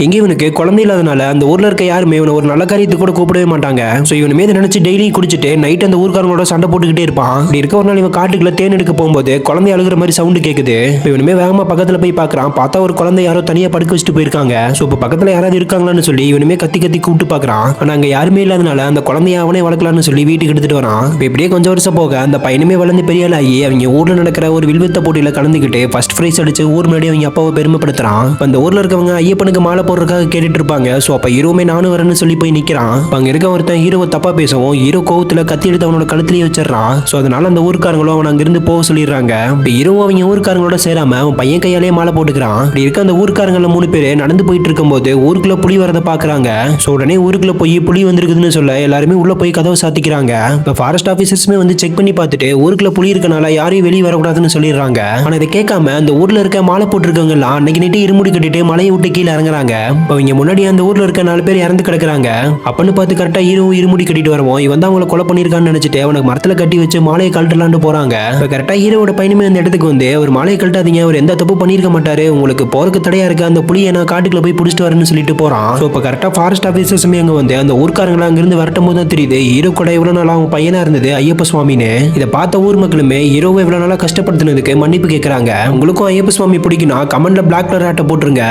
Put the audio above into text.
எங்க இவனுக்கு குழந்தை இல்லாதனால அந்த ஊர்ல இருக்க யாருமே இவனை ஒரு நல்ல காரியத்துக்கு கூட கூப்பிடவே மாட்டாங்க. சோ இவன் மீது நினைச்சு டெய்லி குடிச்சிட்டு நைட் அந்த ஊர்க்காரங்களோட சண்டை போட்டுக்கிட்டே இருப்பான். இப்படி இருக்க ஒரு நாள் இவன் காட்டுக்குள்ள தேன் எடுக்க போகும்போது குழந்தை அழுகிற மாதிரி சவுண்ட் கேக்குது. இவனுமே வேகமா பக்கத்துல போய் பாக்குறான். பார்த்தா ஒரு குழந்தை யாரோ தனியா படுக்க வச்சுட்டு போயிருக்காங்க. சோ இப்ப பக்கத்துல யாராவது இருக்காங்களான்னு சொல்லி இவனுமே கத்தி கத்தி கூப்பிட்டு பாக்குறான். ஆனா அங்க யாருமே இல்லாதனால அந்த குழந்தைய அவனே வளர்க்கலாம்னு சொல்லி வீட்டுக்கு எடுத்துட்டு வரான். இப்படியே கொஞ்சம் வருஷம் போக அந்த பையனுமே வளர்ந்து பெரிய ஆளாகி அவங்க ஊர்ல நடக்கிற ஒரு வில்வித்த போட்டியில கலந்துக்கிட்டு ஃபர்ஸ்ட் பிரைஸ் அடிச்சு ஊர் முன்னாடி அவங்க அப்பாவை பெருமைப்படுத்துறான். அந்த ஊர்ல இருக்கவங்க ஐயப்பனுக்கு மாலை போடுறதுக்காக கேட்டுட்டு இருப்பாங்க. சோ அப்ப ஹீரோமே நானும் வரேன்னு சொல்லி போய் நிக்கிறான். அங்க இருக்க ஒருத்தன் ஹீரோவை தப்பா பேசவும் ஹீரோ கோவத்துல கத்தி எடுத்து அவனோட கழுத்திலேயே வச்சிடறான். சோ அதனால அந்த ஊர்க்காரங்களும் அவன் அங்கிருந்து போக சொல்லிடுறாங்க. ஹீரோ அவங்க ஊர்க்காரங்களோட சேராம அவன் பையன் கையாலேயே மாலை போட்டுக்கிறான். இப்படி இருக்க அந்த ஊர்க்காரங்கள 3 பேர் நடந்து போயிட்டு இருக்கும்போது ஊருக்குள்ள புலி வரத பாக்குறாங்க. சோ உடனே ஊருக்குள்ள போய் புலி வந்திருக்குதுன்னு சொல்ல எல்லாருமே உள்ள போய் கதவை சாத்திக்கிறாங்க. இப்ப ஃபாரஸ்ட் ஆபீசர்ஸ்மே வந்து செக் பண்ணி பார்த்துட்டு ஊருக்குள்ள புலி இருக்கனால யாரையும் வெளியே வரக்கூடாதுன்னு சொல்லிடுறாங்க. ஆனா இதை கேட்காம அந்த ஊர்ல இருக்க மாலை போட்டிருக்கவங்க எல்லாம் அன்னைக்கு நைட்டு இருமுடி கட்டிட்டு மலையை விட்டு கீழே இறங்குறாங்க. அவங்க முன்னாடி அந்த ஊர்ல இருக்க 4 பேர் இறந்து கிடக்குறாங்க. அப்பன்னு பார்த்து கரெக்டா ஹீரோ இருமுடி கட்டிட்டு வருவோம். இவன் தான் அவங்களை கொலை பண்ணிருக்கான்னு நினைச்சிட்டு அவனுக்கு மரத்துல கட்டி வச்சு மாலையை கழட்டலான்னு போறாங்க. இப்ப கரெக்டா ஹீரோட பையனுமே அந்த இடத்துக்கு வந்து ஒரு மாலையை கழட்டாதீங்க, அவர் எந்த தப்பு பண்ணிருக்க மாட்டாரு, உங்களுக்கு போறதுக்கு தடையா இருக்கு, அந்த புலியை நான் காட்டுக்குள்ள போய் பிடிச்சிட்டு வரேன்னு சொல்லிட்டு போறான். சோ இப்ப கரெக்டா ஃபாரஸ்ட் ஆபீசர்ஸுமே அங்க வந்து அந்த ஊர்க்காரங்களை அங்கிருந்து வரட்டும் போது தான் தெரியுது ஹீரோ கூட இவ்வளவு நாள் அவங்க பையனா இருந்தது ஐயப்ப சுவாமின்னு. இதை பார்த்த ஊர் மக்களுமே ஹீரோவை இவ்வளவு நாளா கஷ்டப்படுத்தினதுக்கு மன்னிப்பு கேட்கறாங்க. உங்களுக்கும் ஐயப்ப சுவாமி பிடிக்கும்னா கமெண்ட்ல பிளாக் கலர் ஆட்டை போட்டுருங்க.